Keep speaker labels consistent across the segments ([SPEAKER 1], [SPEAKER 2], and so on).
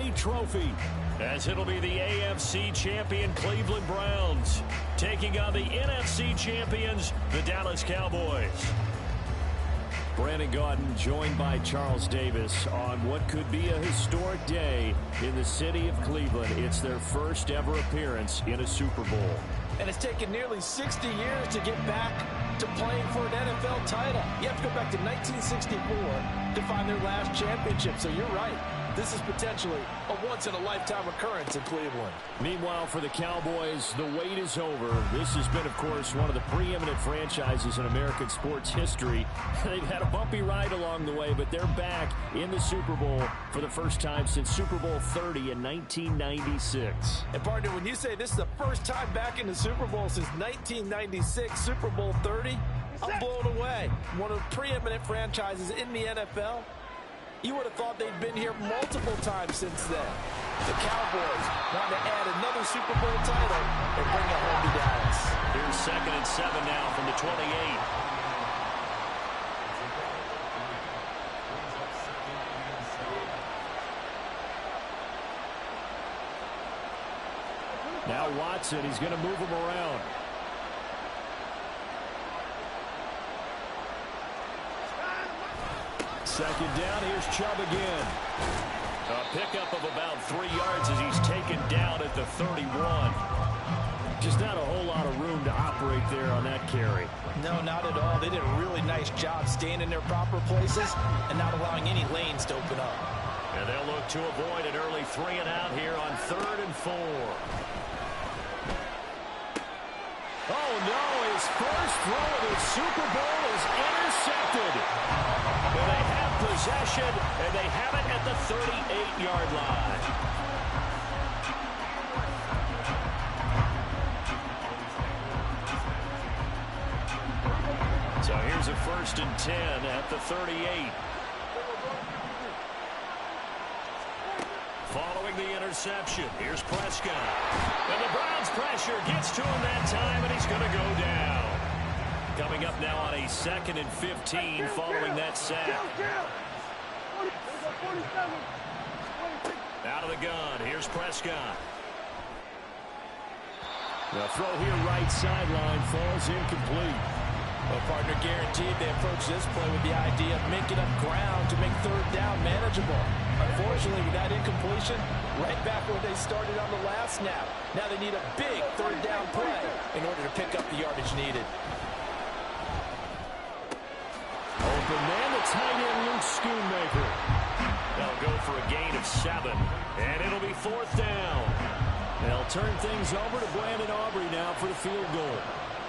[SPEAKER 1] complete trophy, as it'll be the AFC champion Cleveland Browns taking on the NFC champions, the Dallas Cowboys. Brandon Gaudin joined by Charles Davis on what could be a historic day in the city of Cleveland. It's their first ever appearance in a Super Bowl.
[SPEAKER 2] And it's taken nearly 60 years to get back to playing for an NFL title. You have to go back to 1964 to find their last championship, so you're right. This is potentially a once-in-a-lifetime occurrence in Cleveland.
[SPEAKER 1] Meanwhile, for the Cowboys, the wait is over. This has been, of course, one of the preeminent franchises in American sports history. They've had a bumpy ride along the way, but they're back in the Super Bowl for the first time since Super Bowl 30 in 1996.
[SPEAKER 2] And, partner, when you say this is the first time back in the Super Bowl since 1996, Super Bowl 30, I'm blown away. One of the preeminent franchises in the NFL. You would have thought they'd been here multiple times since then. The Cowboys want to add another Super Bowl title and bring it home to Dallas.
[SPEAKER 1] Here's 2nd and 7 now from the 28. Now Watson, he's going to move him around. Second down, here's Chubb again. A pickup of about 3 yards as he's taken down at the 31. Just not a whole lot of room to operate there on that carry.
[SPEAKER 2] No, not at all. They did a really nice job staying in their proper places and not allowing any lanes to open up.
[SPEAKER 1] And they'll look to avoid an early 3 and out here on 3rd and 4. Oh, no, his first throw of the Super Bowl is intercepted. Well, they have possession, and they have it at the 38-yard line. So here's a 1st and 10 at the 38. Following the interception, here's Prescott. And the Browns pressure gets to him that time, and he's going to go down. Coming up now on a 2nd and 15 following that sack. Out of the gun, here's Prescott. The throw here right sideline falls incomplete.
[SPEAKER 2] Well, partner, guaranteed they approach this play with the idea of making up ground to make 3rd down manageable. Unfortunately, with that incompletion, right back where they started on the last snap. Now they need a big 3rd down play in order to pick up the yardage needed.
[SPEAKER 1] Open man, the tight end, Luke Schoonmaker. They'll go for a gain of 7, and it'll be 4th down. They'll turn things over to Brandon Aubrey now for the field goal.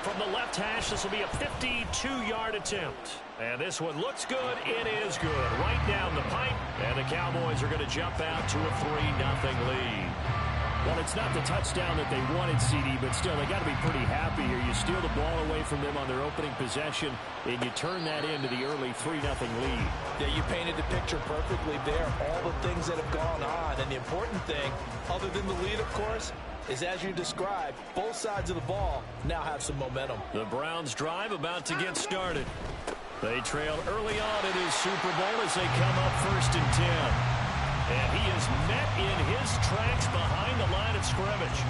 [SPEAKER 1] From the left hash, this will be a 52-yard attempt. And this one looks good. It is good. Right down the pipe. And the Cowboys are going to jump out to a 3-0 lead. Well, it's not the touchdown that they wanted, CD, but still, they got to be pretty happy here. You steal the ball away from them on their opening possession, and you turn that into the early 3-0 lead.
[SPEAKER 2] Yeah, you painted the picture perfectly there. All the things that have gone on. And the important thing, other than the lead, of course, is, as you described, both sides of the ball now have some momentum.
[SPEAKER 1] The Browns drive about to get started. They trail early on in his Super Bowl as they come up 1st and 10. And he is met in his tracks behind the line of scrimmage.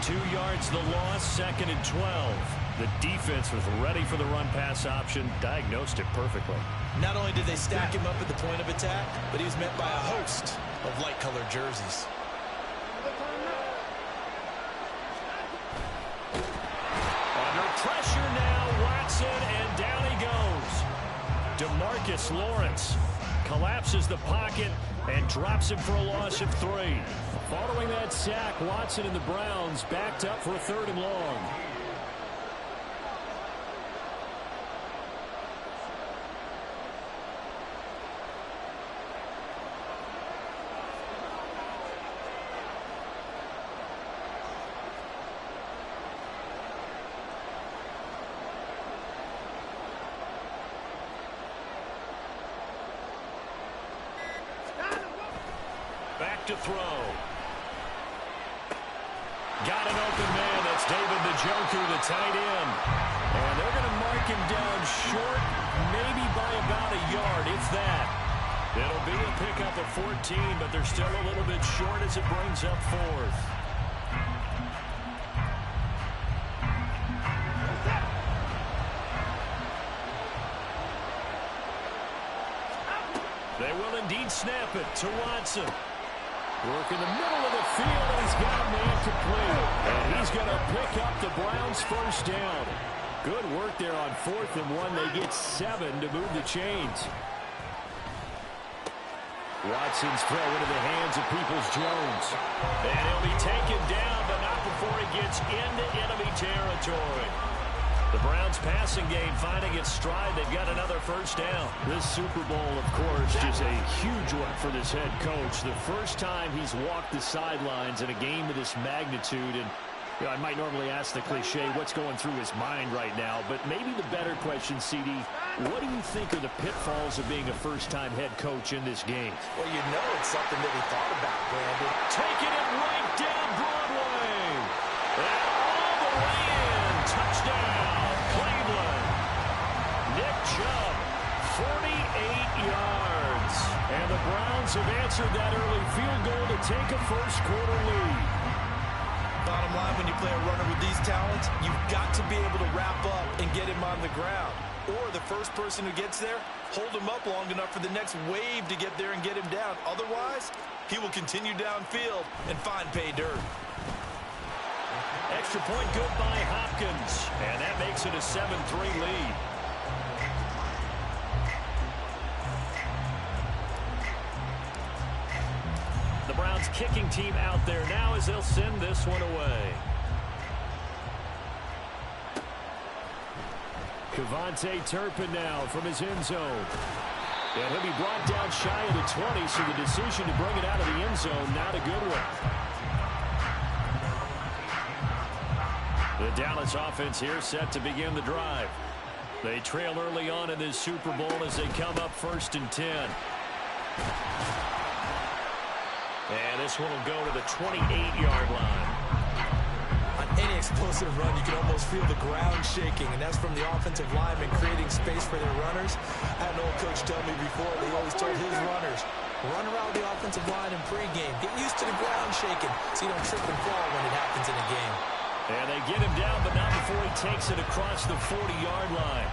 [SPEAKER 1] 2 yards the loss, 2nd and 12. The defense was ready for the run-pass option, diagnosed it perfectly.
[SPEAKER 2] Not only did they stack him up at the point of attack, but he was met by a host of light-colored jerseys.
[SPEAKER 1] Under pressure now, Watson, and down he goes. DeMarcus Lawrence collapses the pocket and drops him for a loss of 3. Following that sack, Watson and the Browns backed up for a 3rd and long. Back to throw. Got an open man. That's David the Joker, the tight end. And they're going to mark him down short, maybe by about a yard, if that. It'll be a pickup of 14, but they're still a little bit short as it brings up fourth. They will indeed snap it to Watson. Work in the middle of the field, and he's got a man complete. And he's going to pick up the Browns' first down. Good work there on 4th and 1. They get 7 to move the chains. Watson's throw into the hands of Peoples-Jones. And he'll be taken down, but not before he gets into enemy territory. The Browns' passing game finding its stride. They've got another first down. This Super Bowl, of course, is a huge one for this head coach. The first time he's walked the sidelines in a game of this magnitude. And you know, I might normally ask the cliche, what's going through his mind right now? But maybe the better question, CD, what do you think are the pitfalls of being a first-time head coach in this game?
[SPEAKER 2] Well, you know it's something that he thought about, Brandon.
[SPEAKER 1] Taking it right down Broadway. And all the way in. Touchdown, Cleveland. Nick Chubb, 48 yards. And the Browns have answered that early field goal to take a first-quarter lead.
[SPEAKER 2] Bottom line, when you play a runner with these talents, you've got to be able to wrap up and get him on the ground. Or the first person who gets there, hold him up long enough for the next wave to get there and get him down. Otherwise, he will continue downfield and find pay dirt.
[SPEAKER 1] Extra point good by Hopkins. And that makes it a 7-3 lead. The Browns kicking team out there now as they'll send this one away. Kevontae Turpin now from his end zone. And he'll be brought down shy of the 20, so the decision to bring it out of the end zone, not a good one. The Dallas offense here set to begin the drive. They trail early on in this Super Bowl as they come up 1st and 10. And this one will go to the 28-yard line.
[SPEAKER 2] On any explosive run, you can almost feel the ground shaking, and that's from the offensive linemen creating space for their runners. I had an old coach tell me before, they always told his runners, run around the offensive line in pregame. Get used to the ground shaking so you don't trip and fall when it happens in a game.
[SPEAKER 1] And they get him down, but not before he takes it across the 40-yard line.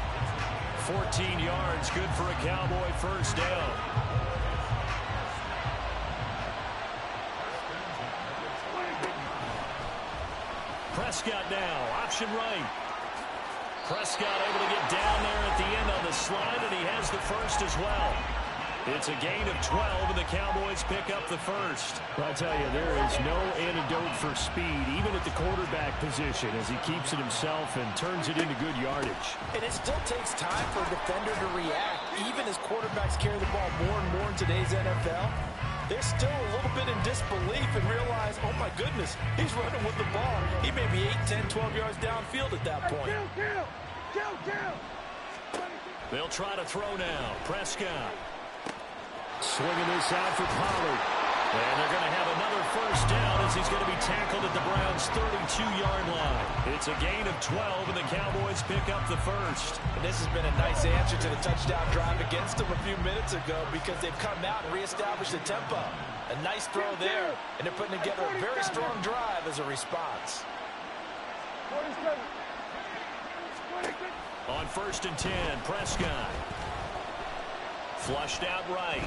[SPEAKER 1] 14 yards, good for a Cowboy first down. Prescott now, option right. Prescott able to get down there at the end on the slide, and he has the first as well. It's a gain of 12, and the Cowboys pick up the first. I tell you, there is no antidote for speed, even at the quarterback position, as he keeps it himself and turns it into good yardage.
[SPEAKER 2] And it still takes time for a defender to react, even as quarterbacks carry the ball more and more in today's NFL. They're still a little bit in disbelief and realize, oh my goodness, he's running with the ball. He may be 8, 10, 12 yards downfield at that point.
[SPEAKER 1] They'll try to throw now. Prescott. Swinging this out for Pollard. And they're going to have another first down as he's going to be tackled at the Browns' 32-yard line. It's a gain of 12, and the Cowboys pick up the first.
[SPEAKER 2] And this has been a nice answer to the touchdown drive against them a few minutes ago because they've come out and reestablished the tempo. A nice throw there, and they're putting together a very strong drive as a response.
[SPEAKER 1] On 1st and 10, Prescott. Flushed out right.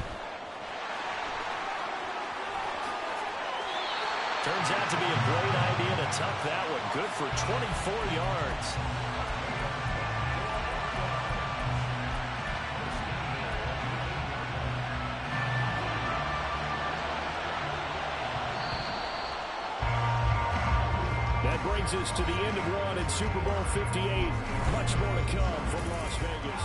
[SPEAKER 1] Turns out to be a great idea to tuck that one. Good for 24 yards. That brings us to the end of one in Super Bowl 58. Much more to come from Las Vegas.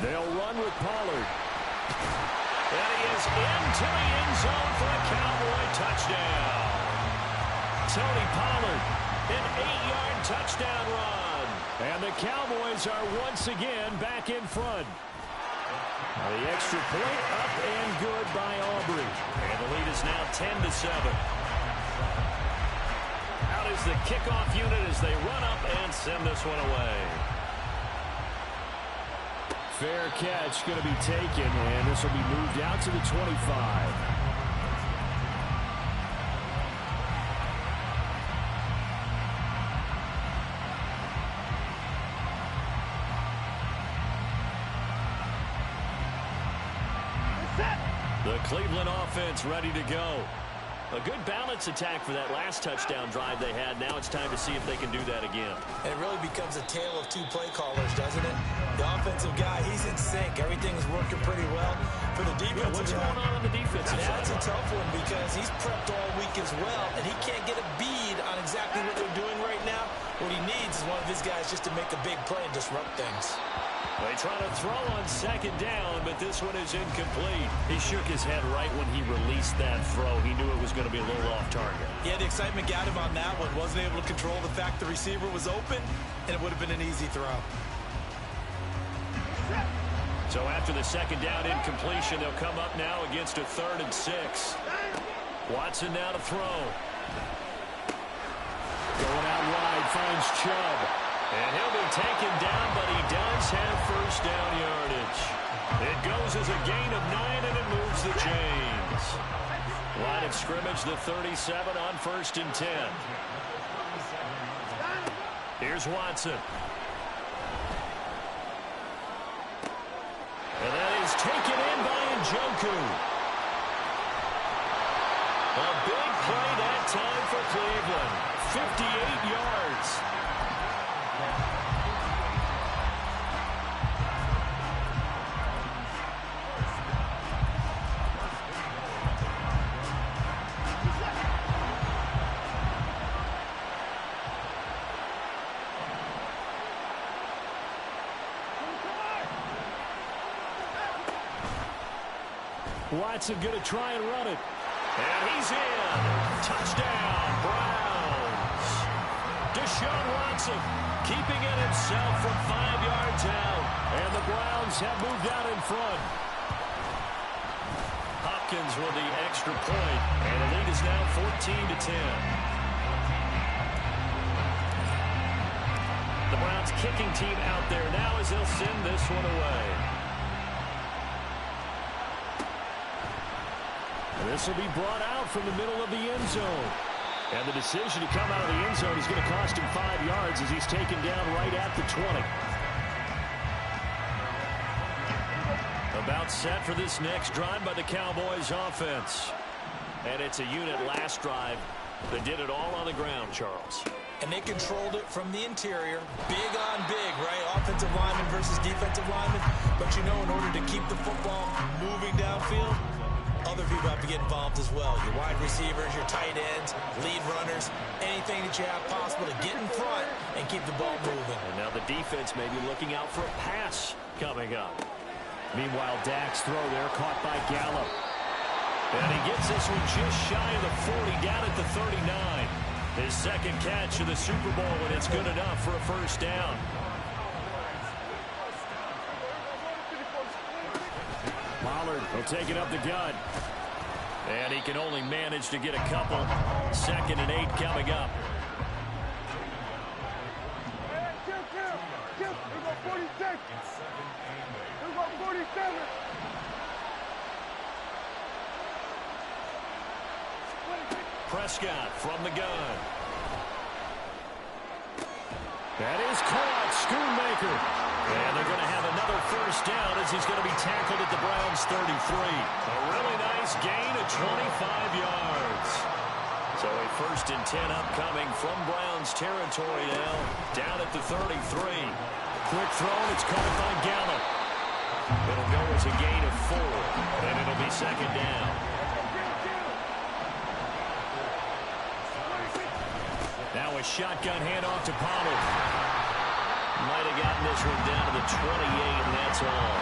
[SPEAKER 1] They'll run with Pollard. And he is into the end zone for a Cowboy touchdown. Tony Pollard, an 8-yard touchdown run. And the Cowboys are once again back in front. The extra point up and good by Aubrey. is now 10-7. Out is the kickoff unit as they run up and send this one away.
[SPEAKER 3] Fair catch going to be taken, and this will be moved out to the 25.
[SPEAKER 1] The Cleveland offense ready to go. A good balance attack for that last touchdown drive they had. Now it's time to see if they can do that again.
[SPEAKER 2] And it really becomes a tale of two play callers, doesn't it? The offensive guy, he's in sync. Everything is working pretty well. For the defensive
[SPEAKER 1] what's
[SPEAKER 2] guy,
[SPEAKER 1] going on the defensive side?
[SPEAKER 2] That's a tough one because he's prepped all week as well, and he can't get a bead on exactly what they're doing right now. What he needs is one of his guys just to make a big play and disrupt things.
[SPEAKER 1] They try to throw on second down, but this one is incomplete. He shook his head right when he released that throw. He knew it was going to be a little off target.
[SPEAKER 2] Yeah, the excitement got him on that one. Wasn't able to control the fact the receiver was open, and it would have been an easy throw.
[SPEAKER 1] So after the second down incompletion, they'll come up now against a 3rd and 6. Watson now to throw.
[SPEAKER 3] Going out wide, finds Chubb.
[SPEAKER 1] And he'll be taken down, but he does have first down yardage. It goes as a gain of 9, and it moves the chains. Line of scrimmage, the 37 on 1st and 10. Here's Watson. And that is taken in by Njoku. A big play that time for Cleveland. 58 yards.
[SPEAKER 3] Watson going to try and run it.
[SPEAKER 1] And he's in. Touchdown, Browns. Deshaun Watson keeping it himself from 5 yards out.
[SPEAKER 3] And the Browns have moved out in front.
[SPEAKER 1] Hopkins with the extra point. And the lead is now 14-10. The Browns kicking team out there now as they'll send this one away.
[SPEAKER 3] This will be brought out from the middle of the end zone. And the decision to come out of the end zone is going to cost him 5 yards as he's taken down right at the 20.
[SPEAKER 1] About set for this next drive by the Cowboys offense. And it's a unit last drive that did it all on the ground, Charles.
[SPEAKER 2] And they controlled it from the interior. Big on big, right? Offensive lineman versus defensive lineman. But you know, in order to keep the football moving downfield, other people have to get involved as well. Your wide receivers, your tight ends, lead runners, anything that you have possible to get in front and keep the ball moving.
[SPEAKER 1] And now the defense may be looking out for a pass coming up.
[SPEAKER 3] Meanwhile, Dak's throw there caught by Gallup.
[SPEAKER 1] And he gets this one just shy of the 40, down at the 39. His second catch of the Super Bowl, and it's good enough for a first down.
[SPEAKER 3] Pollard will take it up the gut.
[SPEAKER 1] And he can only manage to get a couple. 2nd and 8 coming up. Prescott from the gun.
[SPEAKER 3] That is caught. Schoonmaker.
[SPEAKER 1] And they're going to have another first down as he's going to be tackled at the Browns' 33. A really nice gain of 25 yards. So a 1st and 10 upcoming from Browns territory now, down at the 33.
[SPEAKER 3] Quick throw, it's caught by Gallup.
[SPEAKER 1] It'll go as a gain of 4, and it'll be 2nd down. Now a shotgun handoff to Pollard. Might have gotten this one down to the 28, and that's all.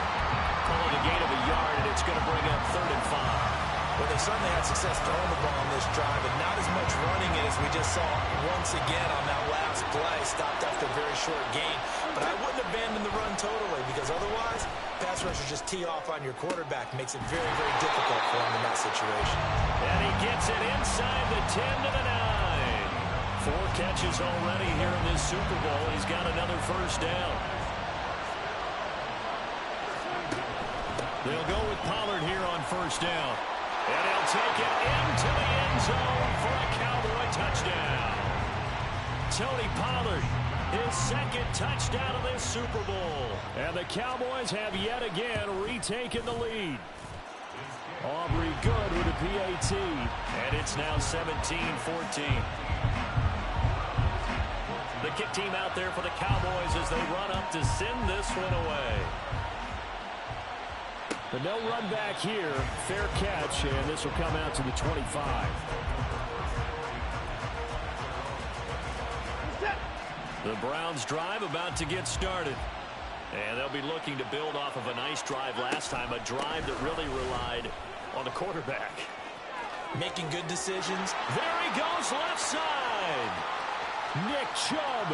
[SPEAKER 1] Pollard a gain of a yard, and it's going to bring up 3rd and 5.
[SPEAKER 2] Well, they certainly had success throwing the ball on this drive, and not as much running it as we just saw once again on that last play. Stopped after a very short gain. But I wouldn't abandon the run totally, because otherwise, pass rushers just tee off on your quarterback. Makes it very, very difficult for him in that situation.
[SPEAKER 1] And he gets it inside the 10 to the 9. 4 catches already here in this Super Bowl. He's got another first down. They'll go with Pollard here on first down. And he'll take it into the end zone for a Cowboy touchdown. Tony Pollard, his second touchdown of this Super Bowl. And the Cowboys have yet again retaken the lead. Aubrey good with a PAT. And it's now 17-14. The kick team out there for the Cowboys as they run up to send this one away.
[SPEAKER 3] But no run back here. Fair catch, and this will come out to the 25.
[SPEAKER 1] The Browns drive about to get started. And they'll be looking to build off of a nice drive last time, a drive that really relied on the quarterback.
[SPEAKER 2] Making good decisions.
[SPEAKER 1] There he goes, left side. Nick Chubb.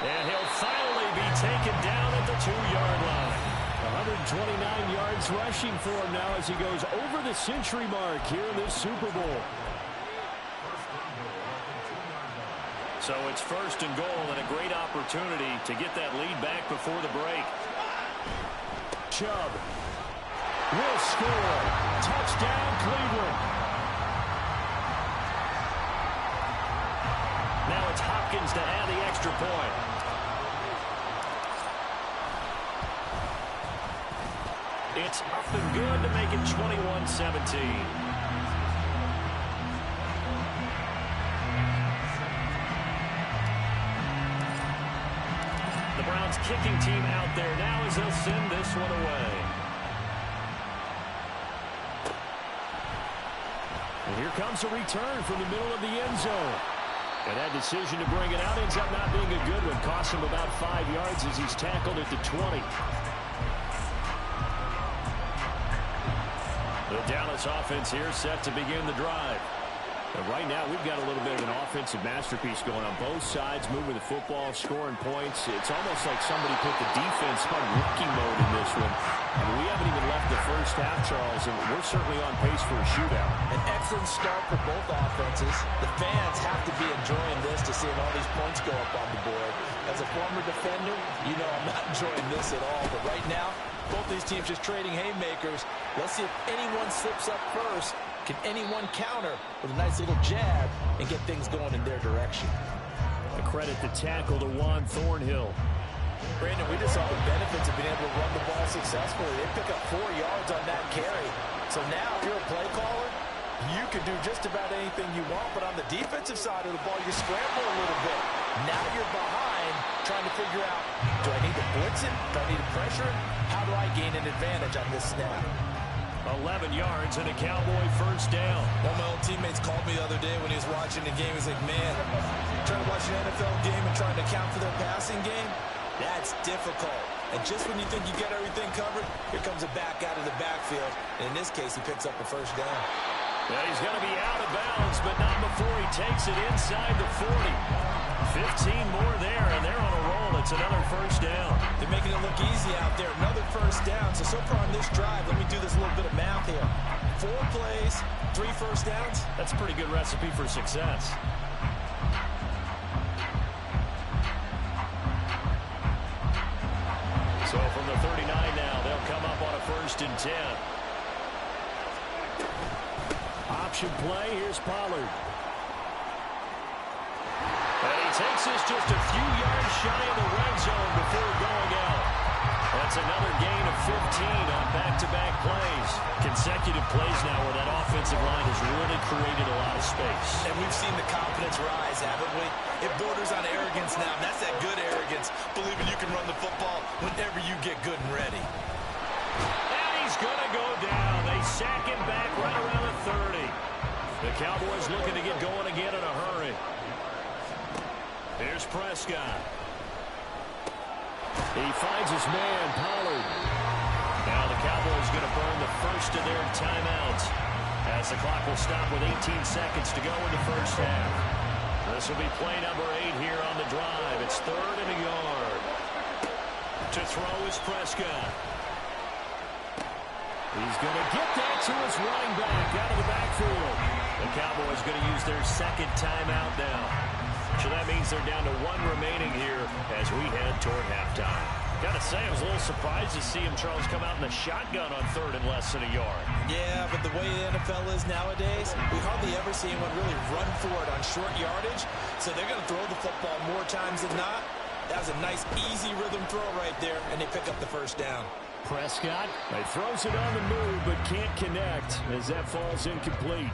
[SPEAKER 1] And he'll finally be taken down at the 2-yard line.
[SPEAKER 3] 129 yards rushing for him now as he goes over the century mark here in this Super Bowl.
[SPEAKER 1] So it's first and goal and a great opportunity to get that lead back before the break.
[SPEAKER 3] Chubb will score. Touchdown, Cleveland.
[SPEAKER 1] Now it's Hopkins to add the extra point. It's up and good to make it 21-17. The Browns kicking team out there now as they'll send this one away.
[SPEAKER 3] And here comes a return from the middle of the end zone. And that decision to bring it out ends up not being a good one. Costs him about 5 yards as he's tackled at the 20.
[SPEAKER 1] The Dallas offense here set to begin the drive.
[SPEAKER 3] And right now, we've got a little bit of an offensive masterpiece going on both sides, moving the football, scoring points. It's almost like somebody put the defense on rookie mode in this one. And we haven't even left the first half, Charles, and we're certainly on pace for a shootout.
[SPEAKER 2] An excellent start for both offenses. The fans have to be enjoying this to seeing all these points go up on the board. As a former defender, you know I'm not enjoying this at all. But right now, both these teams just trading haymakers. Let's see if anyone slips up first. Can anyone counter with a nice little jab and get things going in their direction?
[SPEAKER 3] A credit the tackle to Juan Thornhill.
[SPEAKER 2] Brandon, we just saw the benefits of being able to run the ball successfully. They pick up 4 yards on that carry. So now, if you're a play caller, you can do just about anything you want. But on the defensive side of the ball, you scramble a little bit. Now you're behind, trying to figure out, do I need to blitz it? Do I need to pressure it? How do I gain an advantage on this snap?
[SPEAKER 1] 11 yards and a Cowboy first down.
[SPEAKER 2] One of my old teammates called me the other day when he was watching the game. He's like, man, trying to watch an NFL game and trying to account for their passing game, that's difficult. And just when you think you get everything covered, here comes a back out of the backfield. And in this case, he picks up the first down.
[SPEAKER 1] Yeah, he's going to be out of bounds, but not before he takes it inside the 40. 15 more there, and they're on a roll. It's another first down.
[SPEAKER 2] They're making it look easy out there. Another first down. So far on this drive, let me do this little bit of math here. 4 plays, 3 first downs.
[SPEAKER 1] That's a pretty good recipe for success. So from the 39 now, they'll come up on a 1st and 10.
[SPEAKER 3] Option play, here's Pollard.
[SPEAKER 1] And he takes this just a few yards shy of the red zone before going out. That's another gain of 15 on back-to-back plays. Consecutive plays now where that offensive line has really created a lot of space.
[SPEAKER 2] And we've seen the confidence rise, haven't we? It borders on arrogance now. And that's that good arrogance, believing you can run the football whenever you get good and ready.
[SPEAKER 1] And he's going to go down. They sack him back right around the 30. The Cowboys looking to get going again in a hurry. Here's Prescott.
[SPEAKER 3] He finds his man, Pollard.
[SPEAKER 1] Now the Cowboys going to burn the first of their timeouts as the clock will stop with 18 seconds to go in the first half. This will be play number 8 here on the drive. It's 3rd and a yard. To throw is Prescott. He's going to get that to his running back out of the backfield. The Cowboys going to use their second timeout now. So that means they're down to one remaining here as we head toward halftime. Got to say, I was a little surprised to see him, Charles, come out in the shotgun on third and less than a yard.
[SPEAKER 2] Yeah, but the way the NFL is nowadays, we hardly ever see anyone really run for it on short yardage. So they're going to throw the football more times than not. That was a nice, easy rhythm throw right there, and they pick up the first down.
[SPEAKER 1] Prescott, he throws it on the move, but can't connect as that falls incomplete.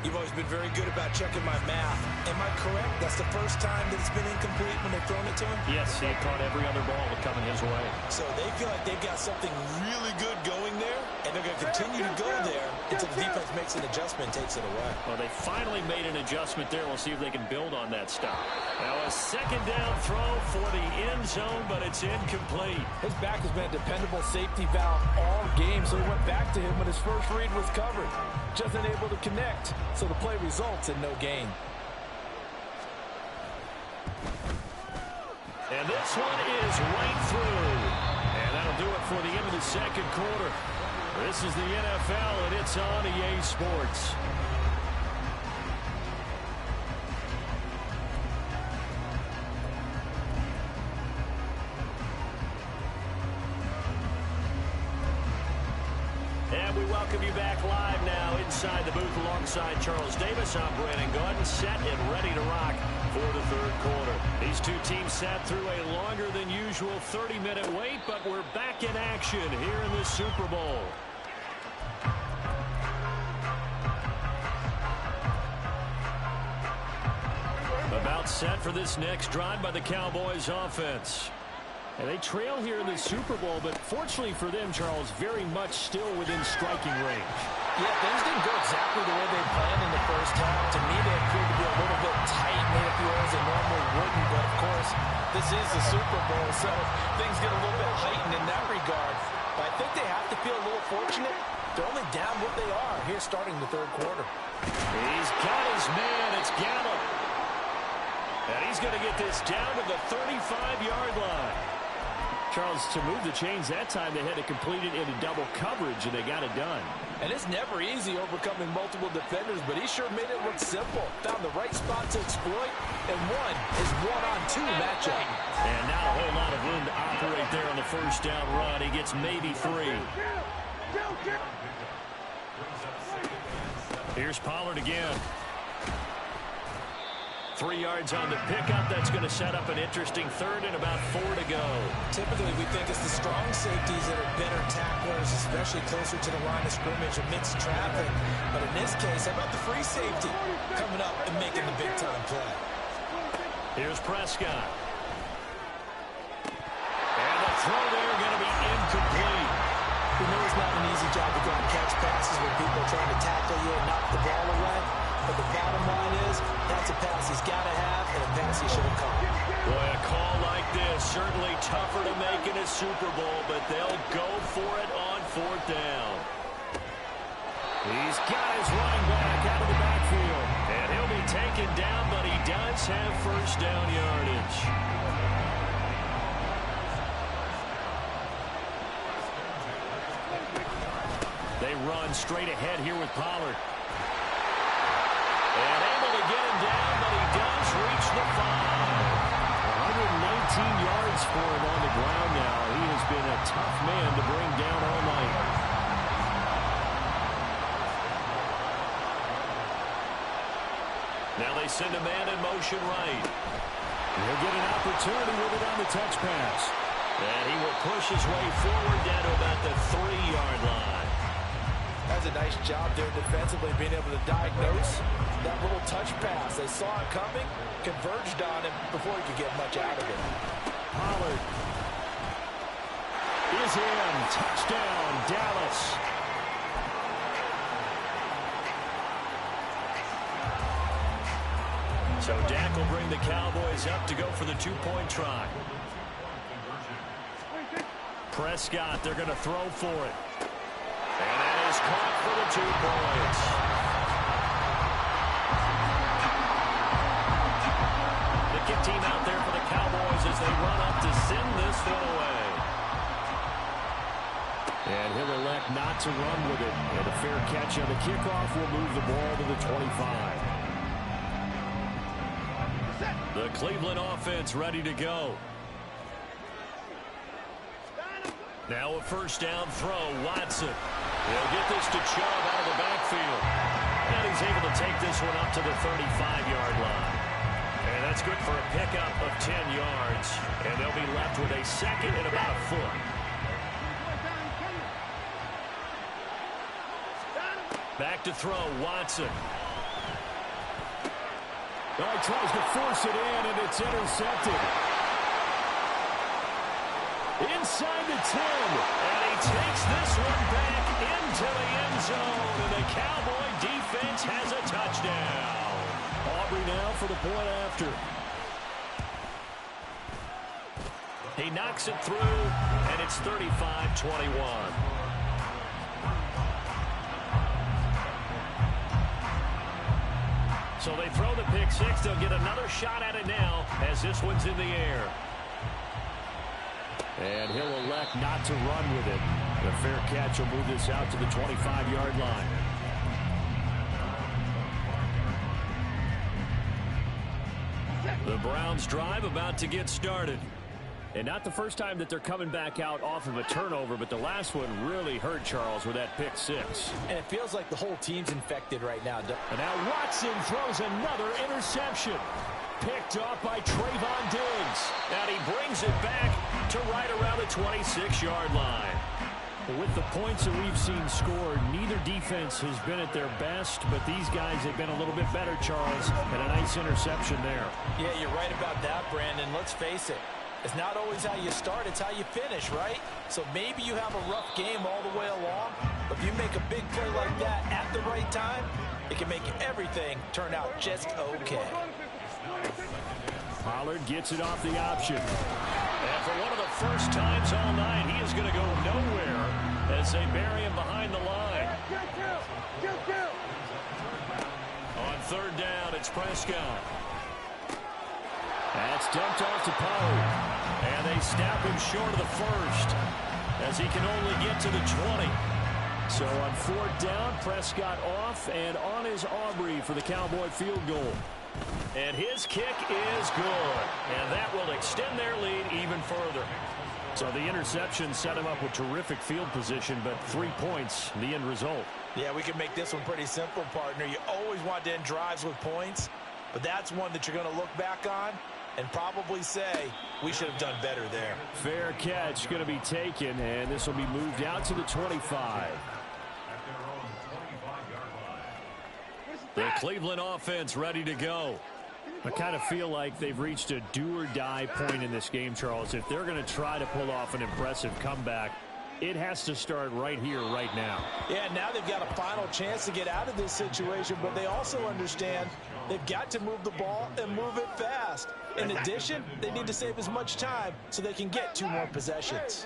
[SPEAKER 2] You've always been very good about checking my math. Am I correct? That's the first time that it's been incomplete when they've thrown it to him?
[SPEAKER 1] Yes, he had caught every other ball coming his way.
[SPEAKER 2] So they feel like they've got something really good going there, and they're going to continue to go there until the defense makes an adjustment and takes it away.
[SPEAKER 1] Well, they finally made an adjustment there. We'll see if they can build on that stop. Now a second down throw for the end zone, but it's incomplete.
[SPEAKER 2] His back has been a dependable safety valve all game, so he went back to him when his first read was covered. Just unable to connect, so the play results in no gain.
[SPEAKER 1] And this one is right through. And that'll do it for the end of the second quarter. This is the NFL, and it's on EA Sports. And we welcome you back live now inside the booth alongside Charles Davis. I'm Brandon Gaudin, set and ready to rock for the third quarter. These two teams sat through a longer than usual 30-minute wait, but we're back in action here in the Super Bowl. About set for this next drive by the Cowboys offense. And they trail here in the Super Bowl, but fortunately for them, Charles, very much still within striking range.
[SPEAKER 2] Yeah, things didn't go exactly the way they planned in the first half. To me, they appeared to be a little bit tight, made a few errors they normally wouldn't. But, of course, this is the Super Bowl, so things get a little bit heightened in that regard. But I think they have to feel a little fortunate. They're only down what they are here starting the third quarter.
[SPEAKER 1] He's got his man. It's Gallup. And he's going to get this down to the 35-yard line. Charles, to move the chains that time, they had to complete it into double coverage, and they got it done.
[SPEAKER 2] And it's never easy overcoming multiple defenders, but he sure made it look simple. Found the right spot to exploit, and won his one-on-two matchup.
[SPEAKER 1] And not a whole lot of room to operate there on the first down run. He gets maybe 3. Here's Pollard again. 3 yards on the pickup. That's going to set up an interesting third and about 4 to go.
[SPEAKER 2] Typically, we think it's the strong safeties that are better tacklers, especially closer to the line of scrimmage amidst traffic. But in this case, how about the free safety coming up and making the big-time play?
[SPEAKER 1] Here's Prescott. And the throw there going to be incomplete.
[SPEAKER 2] We know it's not an easy job to go and catch passes when people are trying to tackle you and knock the ball away. But the bottom line is, that's a pass he's got to have and a pass he should have caught.
[SPEAKER 1] Boy, a call like this, certainly tougher to make in a Super Bowl, but they'll go for it on fourth down. He's got his running back out of the backfield. And he'll be taken down, but he does have first down yardage. They run straight ahead here with Pollard. And able to get him down, but he does reach the 5. 119 yards for him on the ground now. He has been a tough man to bring down all night. Now they send a man in motion right. He'll get an opportunity with it on the touch pass. And he will push his way forward down to about the 3-yard line.
[SPEAKER 2] That's a nice job there defensively, being able to diagnose that little touch pass. They saw it coming, converged on him before he could get much out of it.
[SPEAKER 1] Pollard is in. Touchdown, Dallas. So Dak will bring the Cowboys up to go for the 2-point try. Prescott, they're going to throw for it. And that is caught for the 2 points. The kick team out there for the Cowboys as they run up to send this one away.
[SPEAKER 3] And he'll elect not to run with it. And a fair catch on the kickoff will move the ball to the 25. The Cleveland offense ready to go. Now a first down throw. Watson. He'll get this to Chubb out of the backfield. And he's able to take this one up to the 35-yard line. And that's good for a pickup of 10 yards. And they'll be left with a second and about a foot. Back to throw, Watson. Oh, he tries to force it in, and it's intercepted. Inside the 10, and he takes this one back into the end zone, and the Cowboy defense has a touchdown. Aubrey now for the point after. He knocks it through, and it's 35-21. So they throw the pick six. They'll get another shot at it now as this one's in the air. And he'll elect not to run with it. A fair catch will move this out to the 25-yard line. The Browns drive about to get started. And not the first time that they're coming back out off of a turnover, but the last one really hurt Charles with that pick six.
[SPEAKER 2] And it feels like the whole team's infected right now.
[SPEAKER 3] And now Watson throws another interception. Picked off by Trayvon Diggs. And he brings it back to right around the 26-yard line. With the points that we've seen scored, neither defense has been at their best, but these guys have been a little bit better, Charles, and a nice interception there.
[SPEAKER 2] Yeah, you're right about that, Brandon. Let's face it. It's not always how you start, it's how you finish, right? So maybe you have a rough game all the way along, but if you make a big play like that at the right time, it can make everything turn out just okay.
[SPEAKER 3] Pollard gets it off the option. And for one of the first times all night, he is going to go nowhere as they bury him behind the line. On third down, it's Prescott. That's dumped off to Pollard. And they snap him short of the first as he can only get to the 20. So on fourth down, Prescott off and on is Aubrey for the Cowboy field goal. And his kick is good. And that will extend their lead even further. So the interception set him up with terrific field position, but 3 points, the end result.
[SPEAKER 2] Yeah, we can make this one pretty simple, partner. You always want to end drives with points, but that's one that you're going to look back on and probably say, we should have done better there.
[SPEAKER 3] Fair catch going to be taken, and this will be moved out to the 25. The Cleveland offense ready to go. I kind of feel like they've reached a do-or-die point in this game, Charles. If they're going to try to pull off an impressive comeback, it has to start right here, right now.
[SPEAKER 2] Yeah, now they've got a final chance to get out of this situation, but they also understand they've got to move the ball and move it fast. In addition, they need to save as much time so they can get 2 more possessions.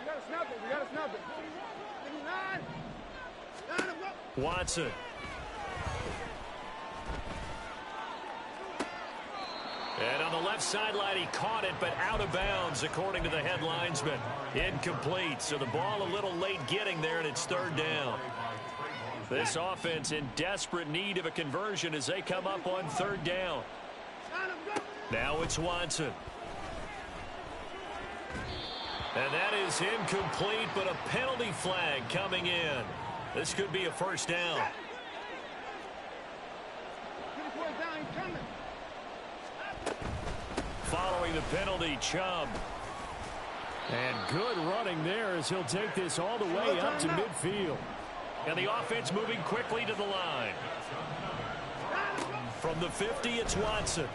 [SPEAKER 3] Watson. And on the left sideline, he caught it, but out of bounds, according to the head linesman. Incomplete, so the ball a little late getting there, and it's third down. This offense in desperate need of a conversion as they come up on third down. Now it's Watson. And that is incomplete, but a penalty flag coming in. This could be a first down. Following the penalty, Chubb. And good running there as he'll take this all the way up to midfield. And the offense moving quickly to the line. From the 50, it's Watson.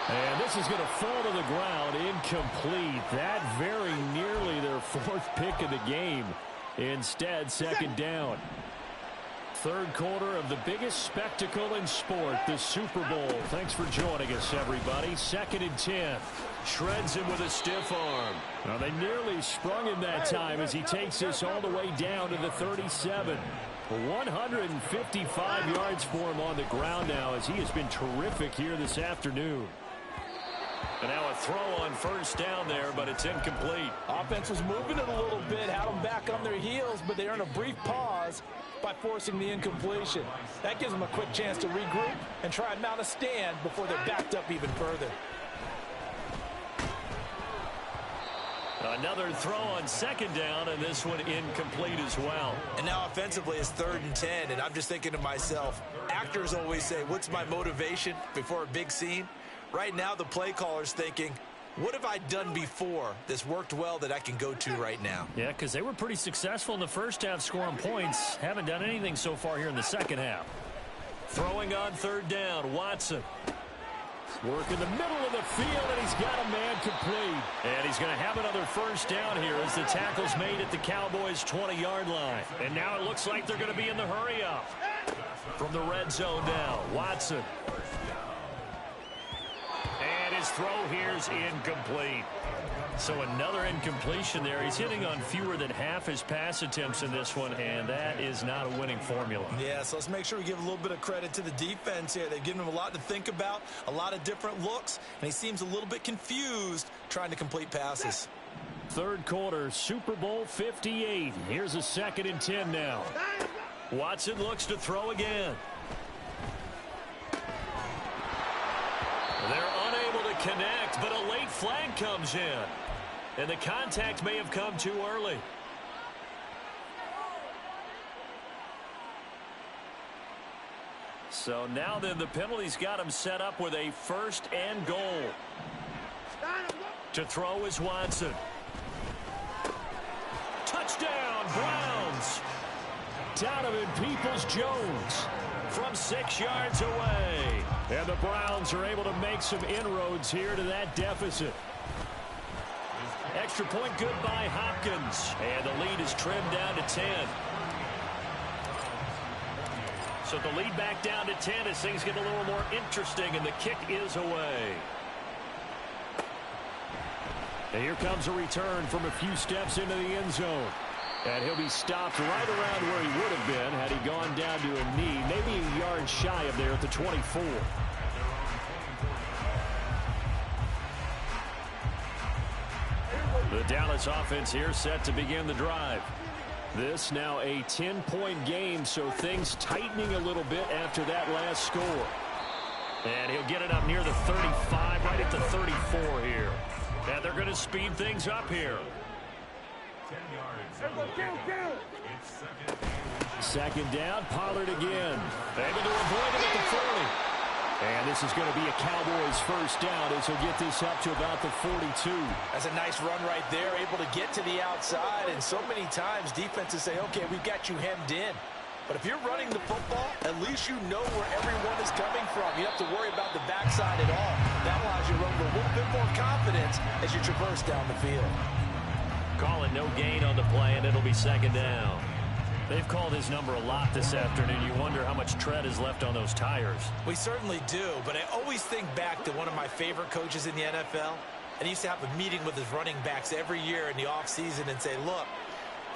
[SPEAKER 3] And this is going to fall to the ground, incomplete. That very nearly their 4th pick of the game. Instead, second down. Third quarter of the biggest spectacle in sport, the Super Bowl. Thanks for joining us, everybody. 2nd and 10. Shreds him with a stiff arm. Now, they nearly sprung him that time as he takes this all the way down to the 37. 155 yards for him on the ground now as he has been terrific here this afternoon.
[SPEAKER 1] And now a throw on first down there, but it's incomplete.
[SPEAKER 2] Offense was moving it a little bit, had them back on their heels, but they earned a brief pause by forcing the incompletion. That gives them a quick chance to regroup and try and mount a stand before they're backed up even further.
[SPEAKER 1] Another throw on second down, and this one incomplete as well.
[SPEAKER 2] And now offensively it's 3rd and 10, and I'm just thinking to myself, actors always say, what's my motivation before a big scene? Right now the play caller's thinking, what have I done before that's worked well that I can go to right now?
[SPEAKER 3] Yeah, because they were pretty successful in the first half scoring points. Haven't done anything so far here in the second half.
[SPEAKER 1] Throwing on 3rd down, Watson.
[SPEAKER 3] Work in the middle of the field, and he's got a man complete.
[SPEAKER 1] And he's going to have another first down here as the tackle's made at the Cowboys' 20-yard line. And now it looks like they're going to be in the hurry-up. From the red zone now, Watson. And his throw here's incomplete. So another incompletion there. He's hitting on fewer than half his pass attempts in this one, and that is not a winning formula.
[SPEAKER 2] Yeah, so let's make sure we give a little bit of credit to the defense here. They've given him a lot to think about, a lot of different looks, and he seems a little bit confused trying to complete passes.
[SPEAKER 3] Third quarter, Super Bowl 58. Here's a 2nd and 10 now.
[SPEAKER 1] Watson looks to throw again. They're unable to connect, but a late flag comes in. And the contact may have come too early. So now then the penalty's got him set up with a 1st and goal. To throw is Watson. Touchdown, Browns. Donovan Peoples-Jones from 6 yards away.
[SPEAKER 3] And the Browns are able to make some inroads here to that deficit.
[SPEAKER 1] Extra point good by Hopkins. And the lead is trimmed down to 10. So the lead back down to 10 as things get a little more interesting, and the kick is away.
[SPEAKER 3] And here comes a return from a few steps into the end zone. And he'll be stopped right around where he would have been had he gone down to a knee, maybe a yard shy of there at the 24.
[SPEAKER 1] The Dallas offense here set to begin the drive. This now a 10-point game, so things tightening a little bit after that last score. And he'll get it up near the 35, right at the 34 here. And they're going to speed things up here.
[SPEAKER 3] 2nd down, Pollard again.
[SPEAKER 1] Able to avoid it at the 40.
[SPEAKER 3] And this is going to be a Cowboys 1st down as he'll get this up to about the 42.
[SPEAKER 2] That's a nice run right there, able to get to the outside. And so many times defenses say, okay, we've got you hemmed in. But if you're running the football, at least you know where everyone is coming from. You don't have to worry about the backside at all. That allows you to run with a little bit more confidence as you traverse down the field.
[SPEAKER 1] Calling no gain on the play, and it'll be 2nd down. They've called his number a lot this afternoon. You wonder how much tread is left on those tires.
[SPEAKER 2] We certainly do, but I always think back to one of my favorite coaches in the NFL. And he used to have a meeting with his running backs every year in the offseason and say, look,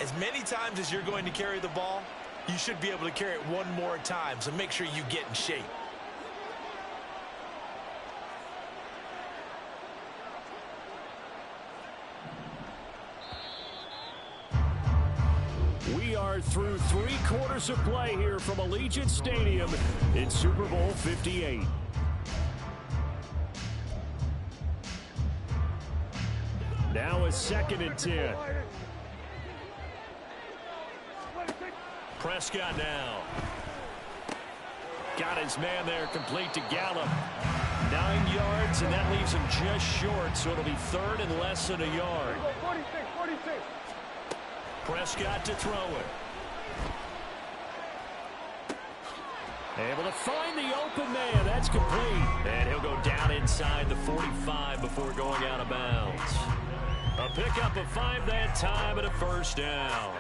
[SPEAKER 2] as many times as you're going to carry the ball, you should be able to carry it one more time, so make sure you get in shape.
[SPEAKER 3] We are through 3 quarters of play here from Allegiant Stadium in Super Bowl 58. Now a 2nd and 10.
[SPEAKER 1] Prescott now. Got his man there, complete to Gallup. 9 yards, and that leaves him just short, so it'll be 3rd and less than a yard.
[SPEAKER 4] 46.
[SPEAKER 1] Prescott to throw it. Able to find the open man. That's complete. And he'll go down inside the 45 before going out of bounds. A pickup of 5 that time and a 1st down.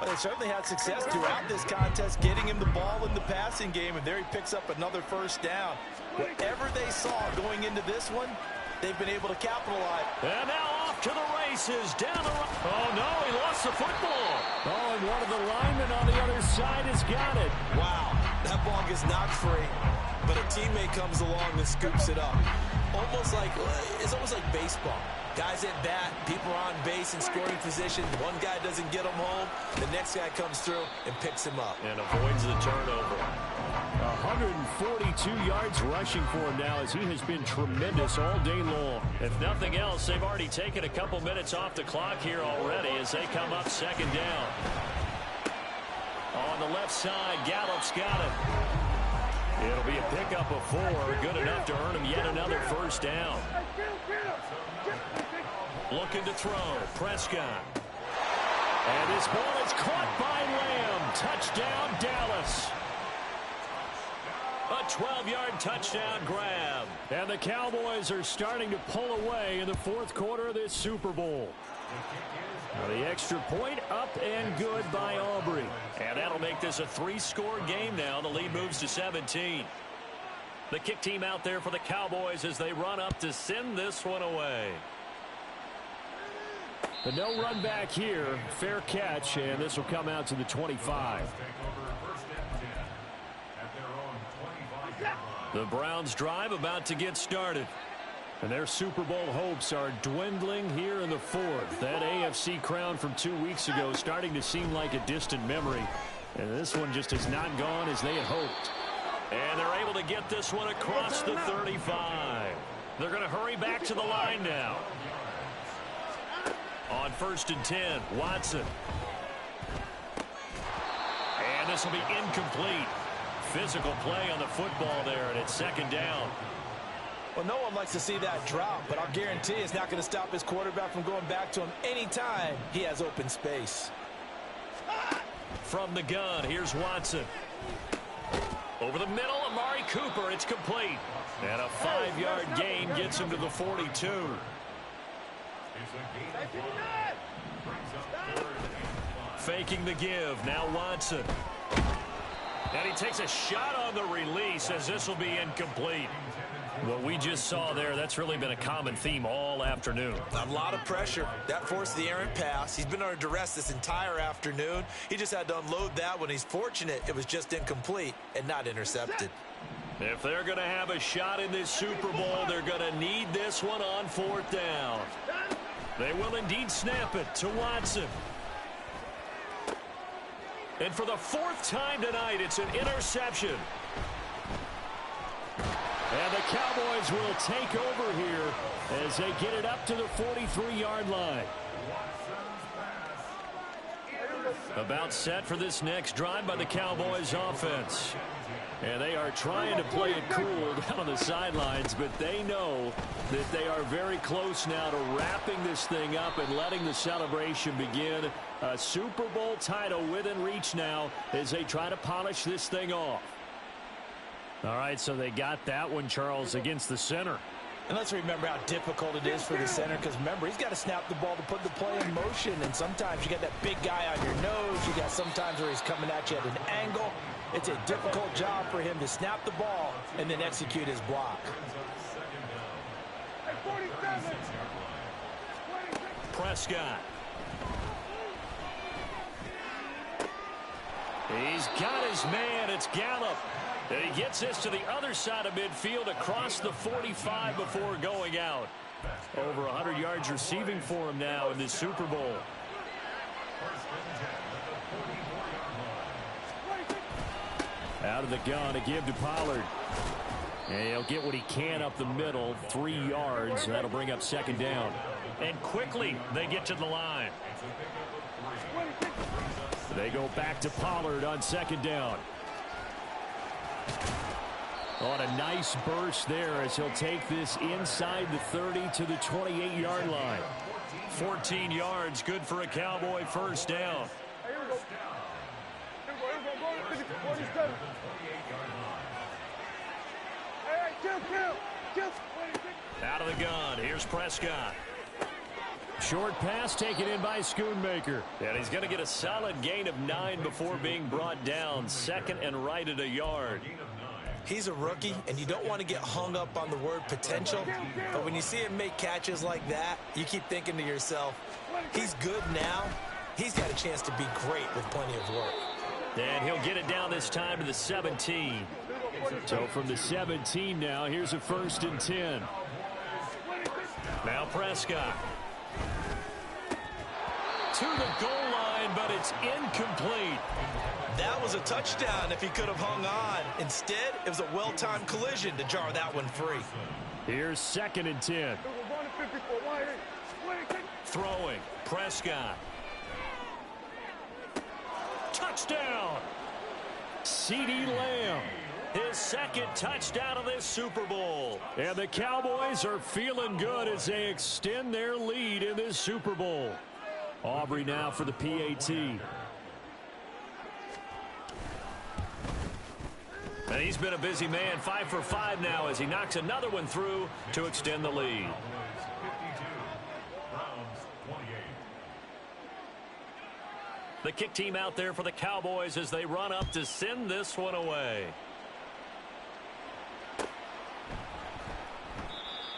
[SPEAKER 2] Well, they certainly had success throughout this contest, getting him the ball in the passing game, and there he picks up another 1st down. Whatever they saw going into this one, they've been able to capitalize.
[SPEAKER 1] And now off to the races, down the road. Oh, no, he lost the football.
[SPEAKER 3] Oh, and one of the linemen on the other side has got it.
[SPEAKER 2] Wow, that ball gets knocked free, but a teammate comes along and scoops it up. It's almost like baseball. Guys at bat, people are on base in scoring position. One guy doesn't get him home. The next guy comes through and picks him up.
[SPEAKER 3] And avoids the turnover.
[SPEAKER 1] 142 yards rushing for him now as he has been tremendous all day long.
[SPEAKER 3] If nothing else, they've already taken a couple minutes off the clock here already as they come up second down. On the left side, Gallup's got it. It'll be a pickup of 4, good enough to earn him yet another first down. Looking to throw, Prescott. And this ball is caught by Lamb. Touchdown, Dallas. A 12-yard touchdown grab.
[SPEAKER 1] And the Cowboys are starting to pull away in the fourth quarter of this Super Bowl. Now the extra point up and good by Aubrey.
[SPEAKER 3] And that'll make this a 3-score game now. The lead moves to 17. The kick team out there for the Cowboys as they run up to send this one away.
[SPEAKER 1] But no run back here. Fair catch, and this will come out to the 25.
[SPEAKER 3] The Browns drive about to get started.
[SPEAKER 1] And their Super Bowl hopes are dwindling here in the fourth. That AFC crown from 2 weeks ago is starting to seem like a distant memory. And this one just has not gone as they had hoped.
[SPEAKER 3] And they're able to get this one across the 35. They're going to hurry back to the line now. On 1st and 10, Watson. And this will be incomplete. Physical play on the football there, and it's second down.
[SPEAKER 2] Well, no one likes to see that drop, but I'll guarantee it's not going to stop his quarterback from going back to him anytime he has open space.
[SPEAKER 3] From the gun, here's Watson. Over the middle, Amari Cooper, it's complete. And a 5-yard gain gets him to the 42. Faking the give, now Watson. And he takes a shot on the release as this will be incomplete. What we just saw there, that's really been a common theme all afternoon.
[SPEAKER 2] A lot of pressure. That forced the errant pass. He's been under duress this entire afternoon. He just had to unload that one. He's fortunate it was just incomplete and not intercepted.
[SPEAKER 3] If they're going to have a shot in this Super Bowl, they're going to need this one on 4th down. They will indeed snap it to Watson. And for the 4th time tonight, it's an interception.
[SPEAKER 1] And the Cowboys will take over here as they get it up to the 43-yard line.
[SPEAKER 3] About set for this next drive by the Cowboys offense. And they are trying to play it cool down on the sidelines, but they know that they are very close now to wrapping this thing up and letting the celebration begin. A Super Bowl title within reach now as they try to polish this thing off. All right, so they got that one, Charles, against the center.
[SPEAKER 2] And let's remember how difficult it is for the center, because remember, he's got to snap the ball to put the play in motion, and sometimes you got that big guy on your nose. You got sometimes where he's coming at you at an angle. It's a difficult job for him to snap the ball and then execute his block.
[SPEAKER 3] Prescott. He's got his man. It's Gallup. And he gets this to the other side of midfield across the 45 before going out. Over 100 yards receiving for him now in this Super Bowl.
[SPEAKER 1] Out of the gun to give to Pollard. And he'll get what he can up the middle, 3 yards. That'll bring up second down.
[SPEAKER 3] And quickly they get to the line.
[SPEAKER 1] They go back to Pollard on second down. On a nice burst there as he'll take this inside the 30 to the 28-yard line.
[SPEAKER 3] 14 yards, good for a Cowboy first down. Out of the gun, here's Prescott.
[SPEAKER 1] Short pass taken in by Schoonmaker.
[SPEAKER 3] And he's going to get a solid gain of 9 before being brought down. Second and right at a yard.
[SPEAKER 2] He's a rookie, and you don't want to get hung up on the word potential. But when you see him make catches like that, you keep thinking to yourself, he's good now. He's got a chance to be great with plenty of work.
[SPEAKER 3] And he'll get it down this time to the 17.
[SPEAKER 1] So from the 17 now, here's a 1st and 10. Now Prescott. To the goal line, but it's incomplete.
[SPEAKER 2] That was a touchdown if he could have hung on. Instead, it was a well-timed collision to jar that one free.
[SPEAKER 1] Here's 2nd and 10. Throwing. Prescott. Touchdown. CeeDee Lamb. His 2nd touchdown of this Super Bowl. And the Cowboys are feeling good as they extend their lead in this Super Bowl. Aubrey now for the PAT. And he's been a busy man, 5 for 5 now as he knocks another one through to extend the lead. The kick team out there for the Cowboys as they run up to send this one away.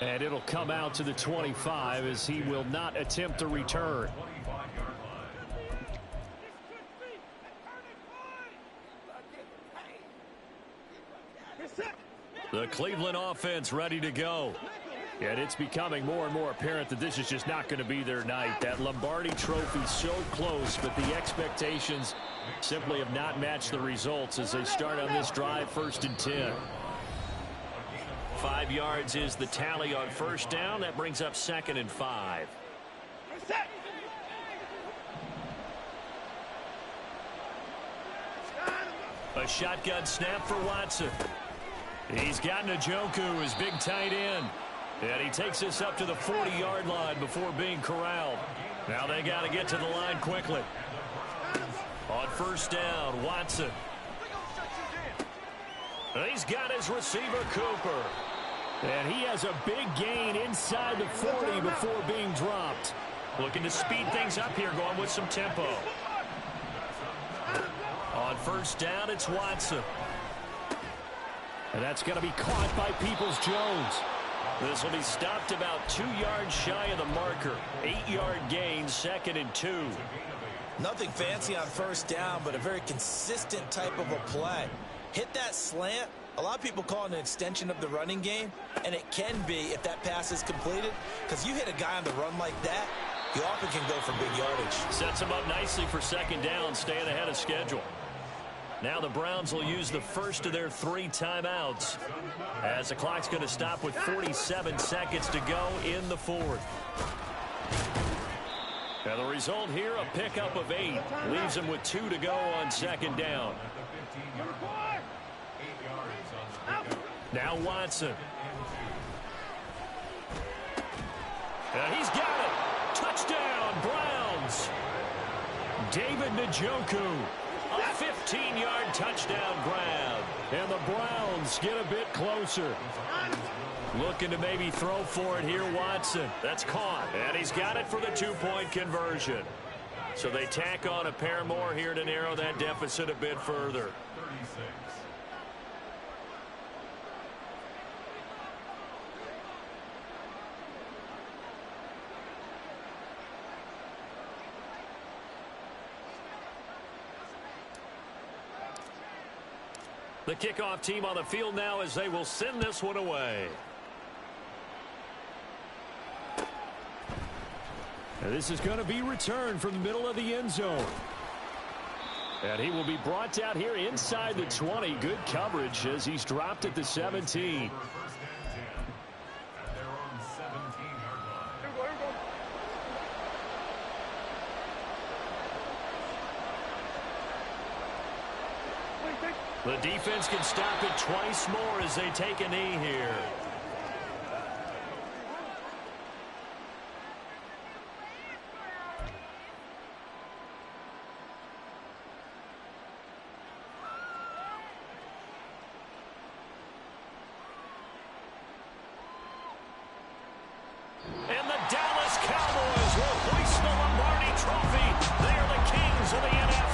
[SPEAKER 1] And it'll come out to the 25 as he will not attempt to return. The Cleveland offense ready to go. And it's becoming more and more apparent that this is just not going to be their night. That Lombardi trophy so close, but the expectations simply have not matched the results as they start on this drive, 1st and 10. 5 yards is the tally on 1st down. That brings up 2nd and 5. A shotgun snap for Watson. He's got Njoku, his big tight end. And he takes this up to the 40-yard line before being corralled. Now they got to get to the line quickly. On 1st down, Watson. And he's got his receiver, Cooper. And he has a big gain inside the 40 before being dropped. Looking to speed things up here, going with some tempo. On 1st down, it's Watson. And that's going to be caught by Peoples-Jones. This will be stopped about 2 yards shy of the marker. 8-yard gain, 2nd and 2.
[SPEAKER 2] Nothing fancy on 1st down, but a very consistent type of a play. Hit that slant. A lot of people call it an extension of the running game, and it can be if that pass is completed, because you hit a guy on the run like that, you often can go for big yardage.
[SPEAKER 1] Sets him up nicely for 2nd down, staying ahead of schedule. Now the Browns will use the first of their 3 timeouts as the clock's going to stop with 47 seconds to go in the 4th. Now the result here, a pickup of 8. Leaves them with 2 to go on 2nd down. Now Watson. And he's got it. Touchdown, Browns. David Njoku. A 15-yard touchdown grab. And the Browns get a bit closer. Looking to maybe throw for it here, Watson. That's caught. And he's got it for the 2-point conversion. So they tack on a pair more here to narrow that deficit a bit further. The kickoff team on the field now as they will send this one away. And this is going to be returned from the middle of the end zone. And he will be brought out here inside the 20. Good coverage as he's dropped at the 17. The defense can stop it twice more as they take a knee here. And the Dallas Cowboys will hoist the Lombardi Trophy. They are the kings of the NFL.